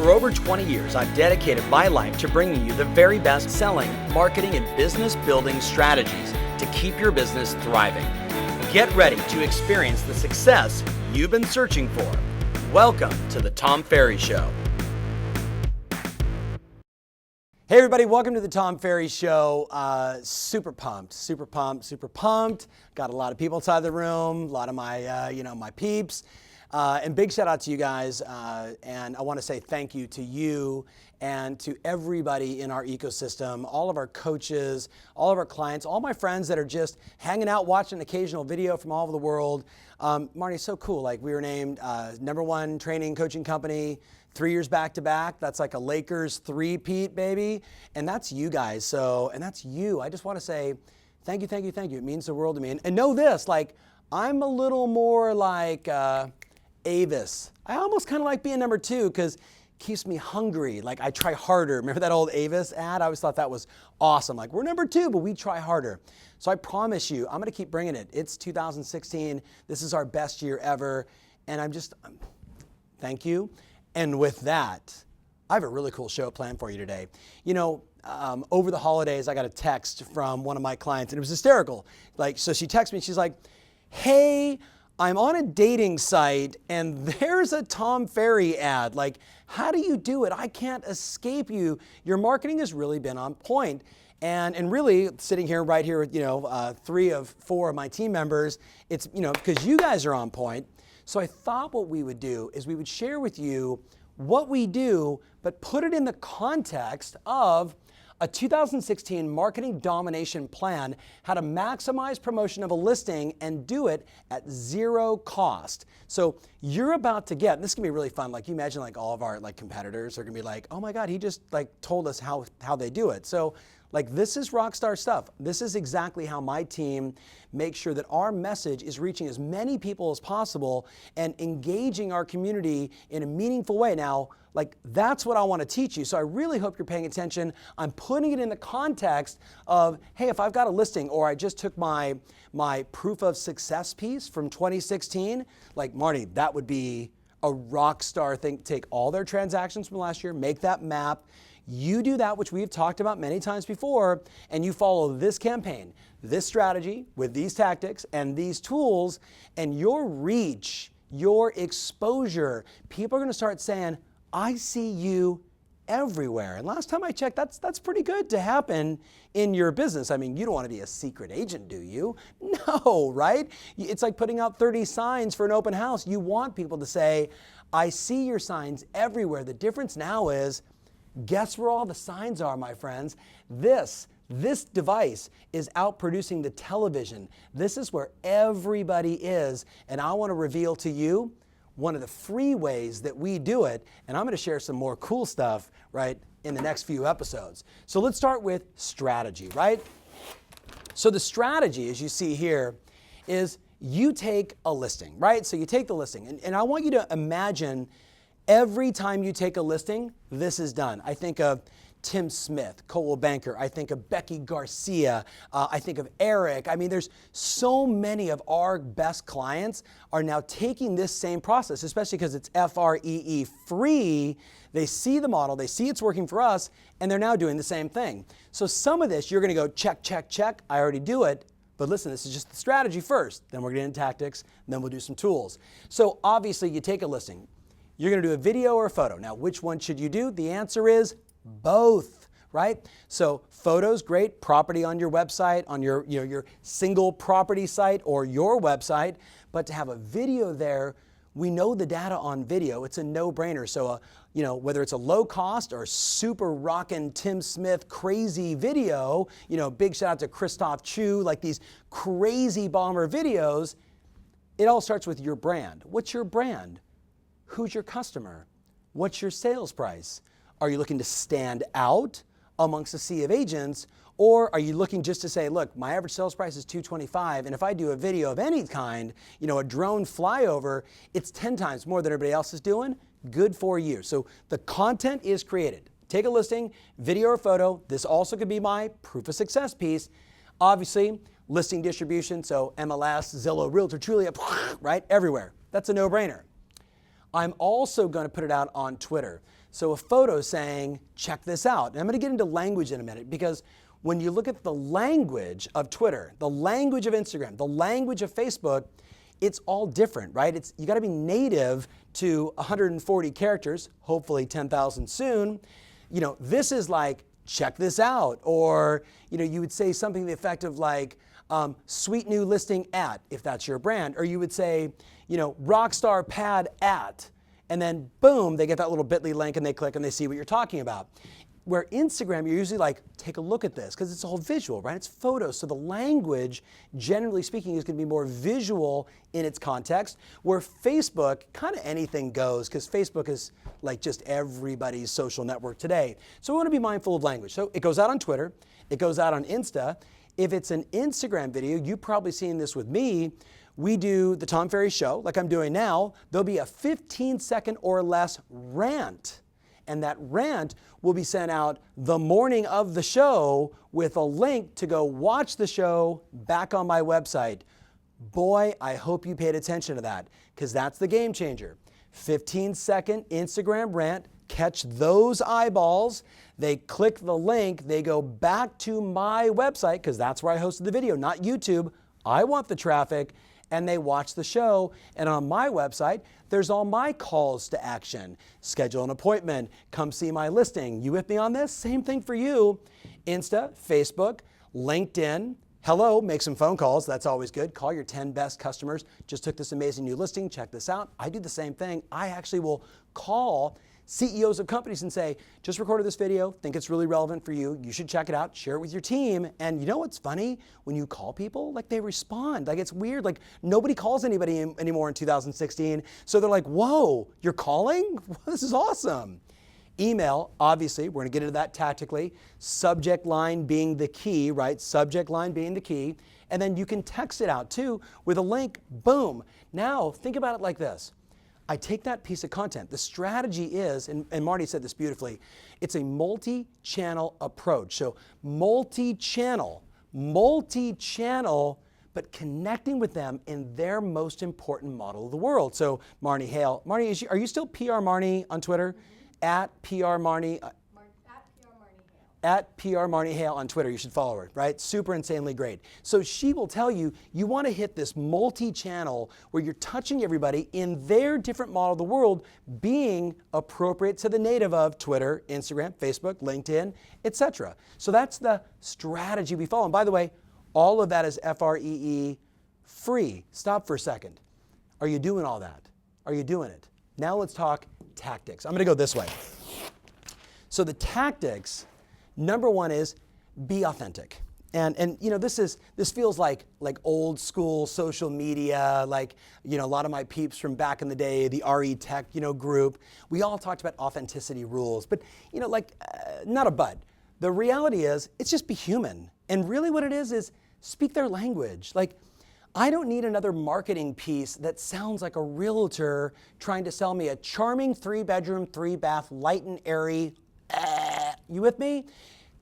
For over 20 years, I've dedicated my life to bringing you the very best selling, marketing, and business building strategies to keep your business thriving. Get ready to experience the success you've been searching for. Welcome to the Tom Ferry Show. Hey everybody, welcome to the Tom Ferry Show. Super pumped. Got a lot of people inside the room, a lot of my, my peeps. And big shout out to you guys. And I want to say thank you to you and to everybody in our ecosystem, all of our coaches, all of our clients, all my friends that are just hanging out, watching an occasional video from all over the world. Marty, so cool. Like, we were named #1 training coaching company 3 years back to back. That's like a Lakers three-peat, baby. And that's you guys. And that's you. I just want to say thank you. It means the world to me. And know this, like, I'm a little more like Avis. I almost kind of like being #2 because it keeps me hungry. Like, I try harder. Remember that old Avis ad? I always thought that was awesome. Like, we're #2, but we try harder. So I promise you, I'm going to keep bringing it. It's 2016. This is our best year ever. And thank you. And with that, I have a really cool show planned for you today. Over the holidays, I got a text from one of my clients, and it was hysterical. So she texted me, she's like, hey, I'm on a dating site and there's a Tom Ferry ad. Like, how do you do it? I can't escape you. Your marketing has really been on point. And really, sitting here right here with 3 of 4 of my team members, it's because you guys are on point. So I thought what we would do is we would share with you what we do, but put it in the context of a 2016 Marketing Domination plan, how to maximize promotion of a listing and do it at 0 cost. So you're about to get, and this is gonna be really fun. Like, you imagine, like, all of our competitors are gonna be like, oh my God, he just told us how they do it. So this is rock star stuff. This is exactly how my team makes sure that our message is reaching as many people as possible and engaging our community in a meaningful way. Now, that's what I want to teach you. So I really hope you're paying attention. I'm putting it in the context of, hey, if I've got a listing, or I just took my proof of success piece from 2016, like, Marty, that would be a rock star thing. Take all their transactions from last year, make that map. You do that, which we've talked about many times before, and you follow this campaign, this strategy with these tactics and these tools, and your reach, your exposure, people are going to start saying, I see you everywhere. And last time I checked, that's pretty good to happen in your business. I mean, you don't want to be a secret agent, do you? No, right? It's like putting out 30 signs for an open house. You want people to say, I see your signs everywhere. The difference now is, guess where all the signs are, my friends? This device is outproducing the television. This is where everybody is. And I want to reveal to you one of the free ways that we do it. And I'm going to share some more cool stuff, right, in the next few episodes. So let's start with strategy, right? So the strategy, as you see here, is you take a listing, right? So you take the listing. And I want you to imagine every time you take a listing, this is done. I think of Tim Smith, Coldwell Banker. I think of Becky Garcia. I think of Eric. I mean, there's so many of our best clients are now taking this same process, especially because it's FREE free. They see the model, they see it's working for us, and they're now doing the same thing. So some of this, you're going to go check, check, check. I already do it. But listen, this is just the strategy first. Then we're getting into tactics, and then we'll do some tools. So obviously, you take a listing. You're going to do a video or a photo. Now, which one should you do? The answer is both, right? So photos, great. Property on your website, on your single property site or your website. But to have a video there, we know the data on video. It's a no-brainer. So, whether it's a low cost or super rockin' Tim Smith crazy video, big shout out to Christoph Chu, like these crazy bomber videos, it all starts with your brand. What's your brand? Who's your customer? What's your sales price? Are you looking to stand out amongst a sea of agents, or are you looking just to say, look, my average sales price is $225, and if I do a video of any kind, a drone flyover, it's 10 times more than everybody else is doing? Good for you. So the content is created. Take a listing, video or photo. This also could be my proof of success piece. Obviously, listing distribution, so MLS, Zillow, Realtor, Trulia, right, everywhere. That's a no-brainer. I'm also going to put it out on Twitter. So a photo saying, check this out. And I'm going to get into language in a minute, because when you look at the language of Twitter, the language of Instagram, the language of Facebook, it's all different, right? You got to be native to 140 characters, hopefully 10,000 soon. This is like, check this out. Or, you would say something to the effect of like, sweet new listing at, if that's your brand. Or you would say, rockstar pad at, and then boom, they get that little bit.ly link and they click and they see what you're talking about. Where Instagram, you're usually like, take a look at this, because it's all visual, right? It's photos. So the language, generally speaking, is going to be more visual in its context. Where Facebook, kind of anything goes, because Facebook is like just everybody's social network today. So we want to be mindful of language. So it goes out on Twitter. It goes out on Insta. If it's an Instagram video, you've probably seen this with me. We do the Tom Ferry Show, like I'm doing now. There'll be a 15-second or less rant. And that rant will be sent out the morning of the show with a link to go watch the show back on my website. Boy, I hope you paid attention to that, because that's the game changer. 15-second Instagram rant, catch those eyeballs. They click the link, they go back to my website, because that's where I hosted the video, not YouTube. I want the traffic. And they watch the show. And on my website, there's all my calls to action. Schedule an appointment, come see my listing. You with me on this? Same thing for you. Insta, Facebook, LinkedIn. Hello, make some phone calls. That's always good. Call your 10 best customers. Just took this amazing new listing. Check this out. I do the same thing. I actually will call CEOs of companies and say, just recorded this video, think it's really relevant for you. You should check it out, share it with your team. And you know what's funny? When you call people, like they respond. Like it's weird, like nobody calls anybody anymore in 2016. So they're like, whoa, you're calling? This is awesome. Email, obviously, we're gonna get into that tactically. Subject line being the key, right? Subject line being the key. And then you can text it out too with a link, boom. Now, think about it like this. I take that piece of content. The strategy is, and Marty said this beautifully, it's a multi-channel approach. So multi-channel, but connecting with them in their most important model of the world. So Marnie Hale, Marnie, are you still PR Marnie on Twitter? At PR Marnie. At PR Marnie Hale on Twitter. You should follow her, right? Super insanely great. So she will tell you, you want to hit this multi-channel where you're touching everybody in their different model of the world, being appropriate to the native of Twitter, Instagram, Facebook, LinkedIn, etc. So that's the strategy we follow. And by the way, all of that is FREE free. Stop for a second. Are you doing all that? Are you doing it? Now let's talk tactics. I'm going to go this way. So the tactics, number one is be authentic. And you know, this feels like old school social media, like, you know, a lot of my peeps from back in the day, the RE Tech, you know, group. We all talked about authenticity rules, but you know, like not a but. The reality is, it's just be human. And really what it is speak their language. Like, I don't need another marketing piece that sounds like a realtor trying to sell me a charming 3-bedroom, 3-bath, light and airy. You with me?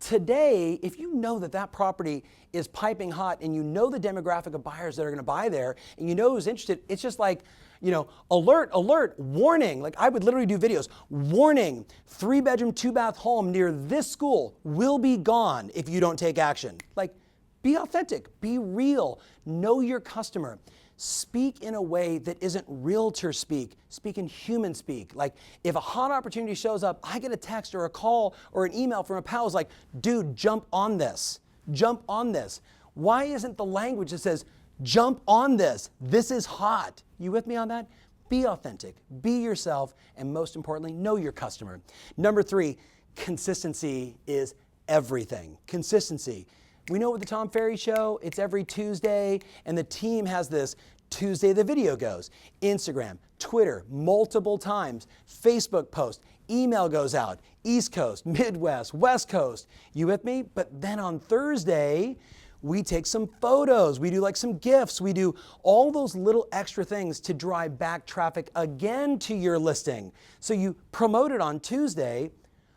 Today, if you know that property is piping hot and you know the demographic of buyers that are going to buy there and you know who's interested, it's just like, you know, alert, alert, warning. Like I would literally do videos. Warning, 3-bedroom, 2-bath home near this school will be gone if you don't take action. Like, be authentic, be real, know your customer. Speak in a way that isn't realtor speak, speak in human speak. Like if a hot opportunity shows up, I get a text or a call or an email from a pal who's like, dude, jump on this, jump on this. Why isn't the language that says, jump on this, this is hot? You with me on that? Be authentic, be yourself, and most importantly, know your customer. Number 3, consistency is everything. Consistency. We know with the Tom Ferry Show, it's every Tuesday, and the team has this Tuesday the video goes. Instagram, Twitter, multiple times, Facebook post, email goes out, East Coast, Midwest, West Coast. You with me? But then on Thursday, we take some photos, we do like some GIFs, we do all those little extra things to drive back traffic again to your listing. So you promote it on Tuesday.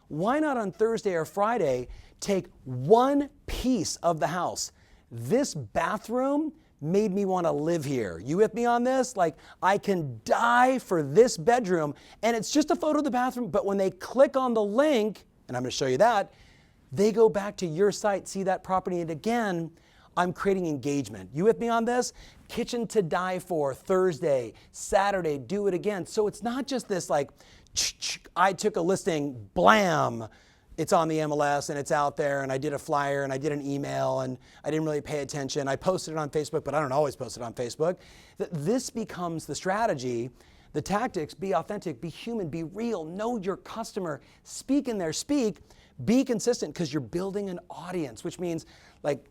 Why not on Thursday or Friday take one piece of the house? This bathroom made me want to live here. You with me on this? Like, I can die for this bedroom, and it's just a photo of the bathroom, but when they click on the link, and I'm going to show you that, they go back to your site, see that property, and again, I'm creating engagement. You with me on this? Kitchen to die for, Thursday, Saturday, do it again. So it's not just this like, I took a listing, blam, it's on the MLS and it's out there, and I did a flyer and I did an email and I didn't really pay attention. I posted it on Facebook, but I don't always post it on Facebook. This becomes the strategy, the tactics: be authentic, be human, be real, know your customer, speak in their speak, be consistent, because you're building an audience, which means, like,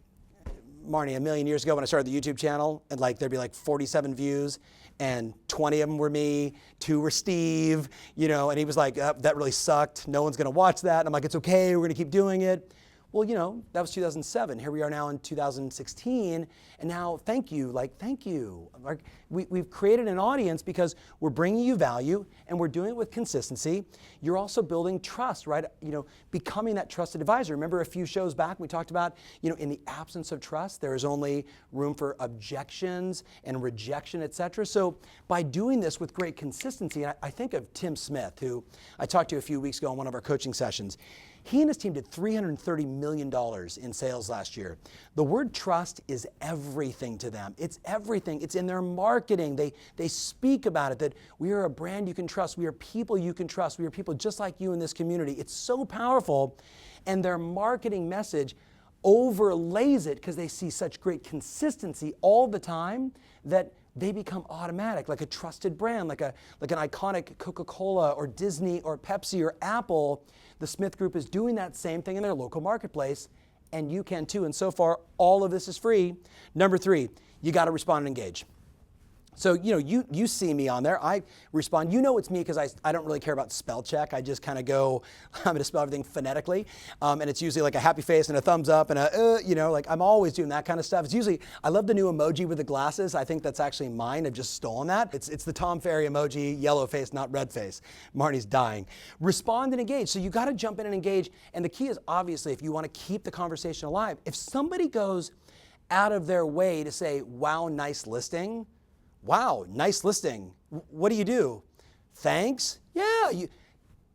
Marnie, a million years ago when I started the YouTube channel, and like there'd be like 47 views and 20 of them were me, 2 were Steve, and he was like, that really sucked. No one's gonna watch that. And I'm like, it's okay, we're gonna keep doing it. Well, that was 2007. Here we are now in 2016, and now thank you. We've created an audience because we're bringing you value, and we're doing it with consistency. You're also building trust, right? Becoming that trusted advisor. Remember a few shows back we talked about, in the absence of trust, there is only room for objections and rejection, etc. So by doing this with great consistency, I think of Tim Smith, who I talked to a few weeks ago in one of our coaching sessions. He and his team did $330 million in sales last year. The word trust is everything to them. It's everything. It's in their marketing. They speak about it, that we are a brand you can trust. We are people you can trust. We are people just like you in this community. It's so powerful. And their marketing message overlays it because they see such great consistency all the time that they become automatic, like a trusted brand, like an iconic Coca-Cola or Disney or Pepsi or Apple. The Smith Group is doing that same thing in their local marketplace, and you can too. And so far, all of this is free. Number 3, you got to respond and engage. So, you see me on there. I respond. It's me because I don't really care about spell check. I just kind of go, I'm going to spell everything phonetically. And it's usually like a happy face and a thumbs up and I'm always doing that kind of stuff. It's usually, I love the new emoji with the glasses. I think that's actually mine. I've just stolen that. It's the Tom Ferry emoji, yellow face, not red face. Marnie's dying. Respond and engage. So you got to jump in and engage. And the key is, obviously, if you want to keep the conversation alive, if somebody goes out of their way to say, wow, nice listing, wow, nice listing. What do you do? Thanks? Yeah,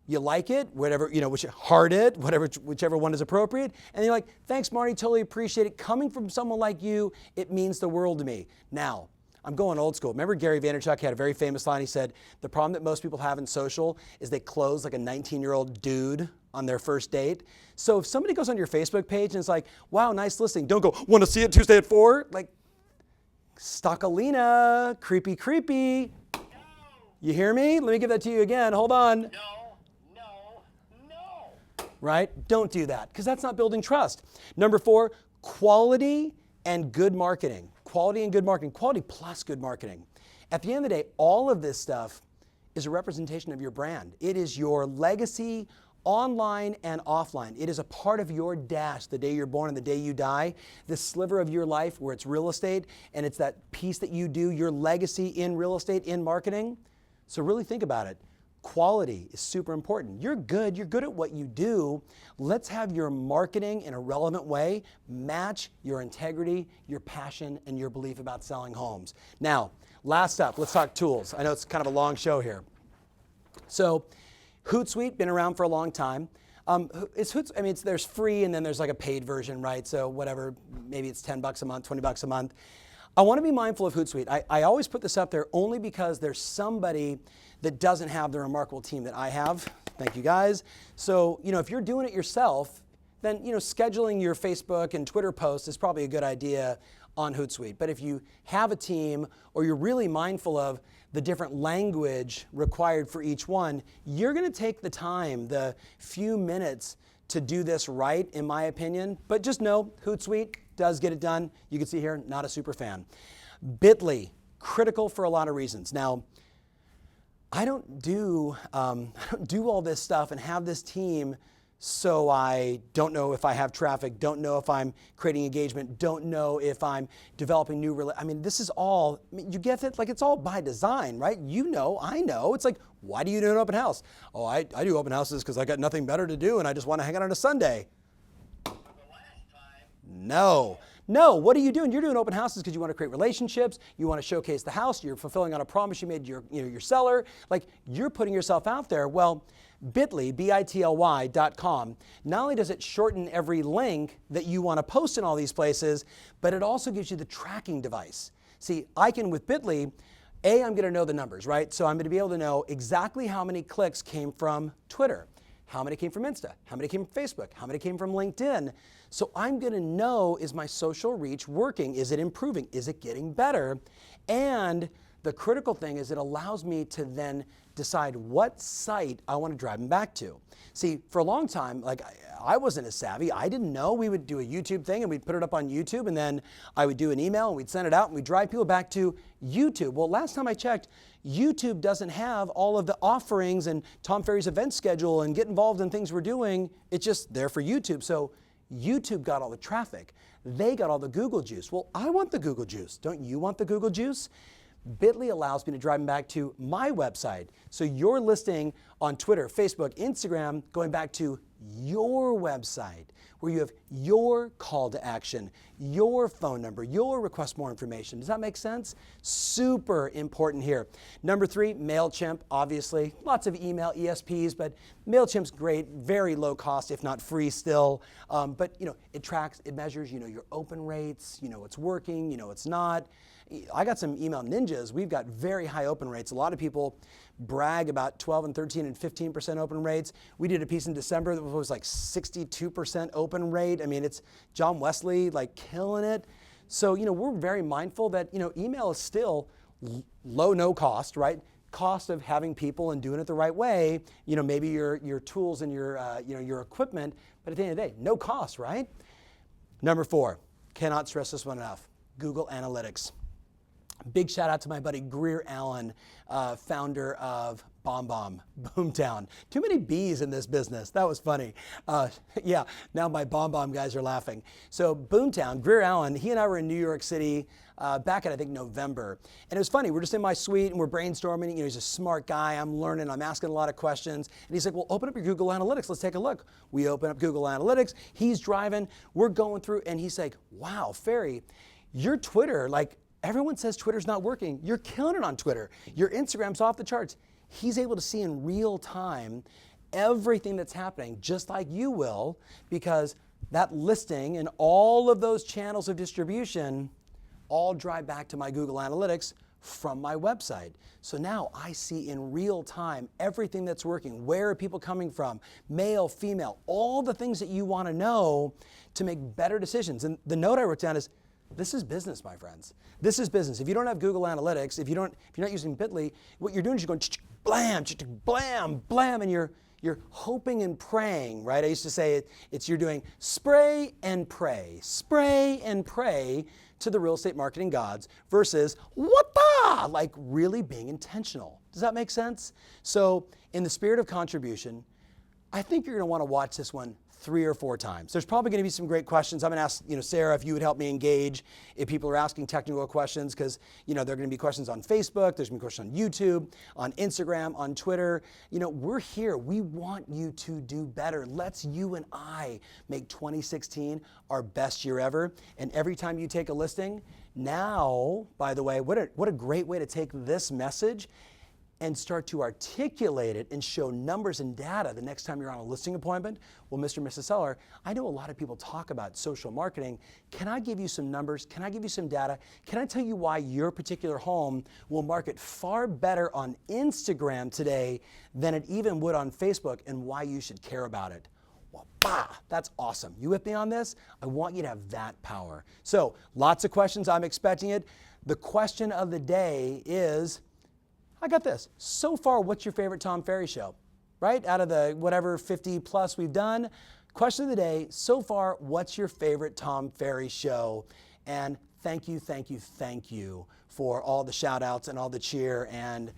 you like it, whatever, heart it, whichever one is appropriate. And you're like, thanks, Marty, totally appreciate it. Coming from someone like you, it means the world to me. Now, I'm going old school. Remember Gary Vaynerchuk had a very famous line. He said, the problem that most people have in social is they close like a 19-year-old dude on their first date. So if somebody goes on your Facebook page and it's like, wow, nice listing, don't go, want to see it Tuesday at 4? Like, Stockalina, creepy. No. You hear me? Let me give that to you again. Hold on. No. Right? Don't do that, because that's not building trust. Number 4, quality and good marketing. Quality and good marketing. Quality plus good marketing. At the end of the day, all of this stuff is a representation of your brand. It is your legacy, online and offline. It is a part of your dash, the day you're born and the day you die, this sliver of your life where it's real estate, and it's that piece that you do, your legacy in real estate, in marketing. So really think about it. Quality is super important. You're good at what you do. Let's have your marketing in a relevant way match your integrity, your passion, and your belief about selling homes. Now, last up, let's talk tools. I know it's kind of a long show here. So, Hootsuite, been around for a long time. There's free and then there's like a paid version, right? So whatever, maybe it's $10 a month, $20 a month. I want to be mindful of Hootsuite. I always put this up there only because there's somebody that doesn't have the remarkable team that I have. Thank you guys. So, if you're doing it yourself, then, scheduling your Facebook and Twitter posts is probably a good idea on Hootsuite. But if you have a team or you're really mindful of the different language required for each one, you're going to take the time, the few minutes to do this right, in my opinion. But just know, Hootsuite does get it done. You can see here, not a super fan. Bitly, critical for a lot of reasons. Now, I don't do all this stuff and have this team so I don't know if I have traffic, don't know if I'm creating engagement, don't know if I'm developing new this is all, you get it? Like, it's all by design, right? I know. It's like, why do you do an open house? Oh, I do open houses because I got nothing better to do and I just want to hang out on a Sunday. No, No, what are you doing? You're doing open houses because you want to create relationships, you want to showcase the house, you're fulfilling on a promise you made your seller. Like, you're putting yourself out there. Well, Bitly, bitly.com, not only does it shorten every link that you want to post in all these places, but it also gives you the tracking device. See, I can, with Bitly, I'm going to know the numbers, right? So I'm going to be able to know exactly how many clicks came from Twitter, how many came from Insta, how many came from Facebook, how many came from LinkedIn. So I'm going to know, is my social reach working? Is it improving? Is it getting better? And the critical thing is it allows me to then decide what site I want to drive them back to. See, for a long time, like, I wasn't as savvy. I didn't know we would do a YouTube thing and we'd put it up on YouTube, and then I would do an email and we'd send it out and we'd drive people back to YouTube. Well, last time I checked, YouTube doesn't have all of the offerings and Tom Ferry's event schedule and get involved in things we're doing. It's just there for YouTube. So YouTube got all the traffic. They got all the Google juice. Well, I want the Google juice. Don't you want the Google juice? Bitly allows me to drive them back to my website. So you're listing on Twitter, Facebook, Instagram, going back to your website where you have your call to action, your phone number, your request more information. Does that make sense? Super important here. Number 3, MailChimp, obviously. Lots of email ESPs, but MailChimp's great, very low cost, if not free still. But it tracks, it measures, your open rates, it's working, it's not. I got some email ninjas. We've got very high open rates. A lot of people brag about 12 and 13 and 15% open rates. We did a piece in December that was like 62% open rate. I mean, it's John Wesley, like, killing it. So, we're very mindful that, email is still low, no cost, right? Cost of having people and doing it the right way, maybe your tools and your equipment, but at the end of the day, no cost, right? Number 4, cannot stress this one enough, Google Analytics. Big shout out to my buddy Greer Allen, founder of Boomtown. Too many B's in this business. That was funny. Yeah, now my BombBomb guys are laughing. So Boomtown, Greer Allen, he and I were in New York City back in, I think, November. And it was funny. We're just in my suite and we're brainstorming. He's a smart guy. I'm learning. I'm asking a lot of questions. And he's like, well, open up your Google Analytics. Let's take a look. We open up Google Analytics. He's driving. We're going through. And he's like, wow, Ferry, your Twitter, like, everyone says Twitter's not working. You're killing it on Twitter. Your Instagram's off the charts. He's able to see in real time everything that's happening, just like you will, because that listing and all of those channels of distribution all drive back to my Google Analytics from my website. So now I see in real time everything that's working. Where are people coming from? Male, female, all the things that you want to know to make better decisions. And the note I wrote down is, this is business, my friends. This is business. If you don't have Google Analytics, if you're not using Bitly, what you're doing is you're going blam, blam, blam, and you're hoping and praying, right? I used to say you're doing spray and pray to the real estate marketing gods versus what the, like, really being intentional. Does that make sense? So in the spirit of contribution, I think you're going to want to watch this one 3 or 4 times. There's probably going to be some great questions. I'm going to ask, Sarah, if you would help me engage if people are asking technical questions, because, there are going to be questions on Facebook, there's going to be questions on YouTube, on Instagram, on Twitter. We're here. We want you to do better. Let's you and I make 2016 our best year ever. And every time you take a listing, now, by the way, what a great way to take this message and start to articulate it and show numbers and data the next time you're on a listing appointment. Well, Mr. and Mrs. Seller, I know a lot of people talk about social marketing. Can I give you some numbers? Can I give you some data? Can I tell you why your particular home will market far better on Instagram today than it even would on Facebook, and why you should care about it? Well, that's awesome. You with me on this? I want you to have that power. So lots of questions. I'm expecting it. The question of the day is, I got this. So far, what's your favorite Tom Ferry show? Right? Out of the whatever 50 plus we've done. Question of the day, so far, what's your favorite Tom Ferry show? And thank you for all the shout outs and all the cheer. And,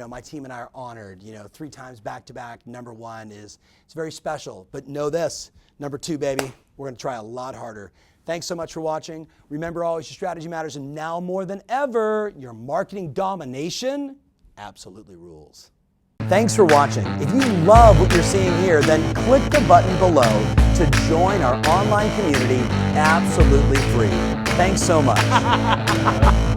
my team and I are honored. 3 times back to back, number 1 it's very special. But know this, number 2, baby, we're going to try a lot harder. Thanks so much for watching. Remember, always your strategy matters. And now more than ever, your marketing domination absolutely rules. Thanks for watching. If you love what you're seeing here, then click the button below to join our online community absolutely free. Thanks so much.